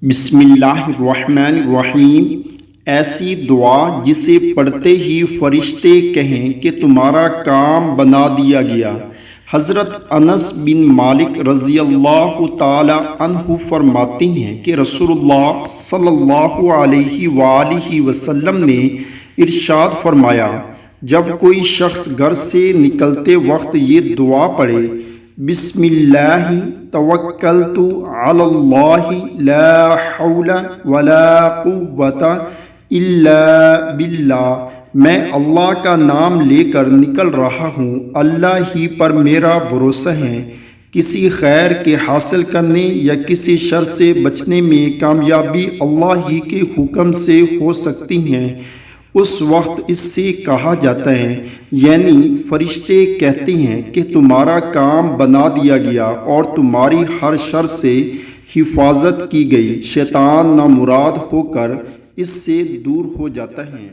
بسم اللہ الرحمن الرحیم۔ ایسی دعا جسے پڑھتے ہی فرشتے کہیں کہ تمہارا کام بنا دیا گیا۔ حضرت انس بن مالک رضی اللہ تعالی عنہ فرماتے ہیں کہ رسول اللہ صلی اللہ علیہ وآلہ وسلم نے ارشاد فرمایا، جب کوئی شخص گھر سے نکلتے وقت یہ دعا پڑھے، بسم اللہ توکلت علی اللہ لا حول ولا قوت الا باللہ، میں اللہ کا نام لے کر نکل رہا ہوں، اللہ ہی پر میرا بھروسہ ہے، کسی خیر کے حاصل کرنے یا کسی شر سے بچنے میں کامیابی اللہ ہی کے حکم سے ہو سکتی ہیں، اس وقت اس سے کہا جاتا ہے، یعنی فرشتے کہتے ہیں کہ تمہارا کام بنا دیا گیا اور تمہاری ہر شر سے حفاظت کی گئی، شیطان نامراد ہو کر اس سے دور ہو جاتا ہے۔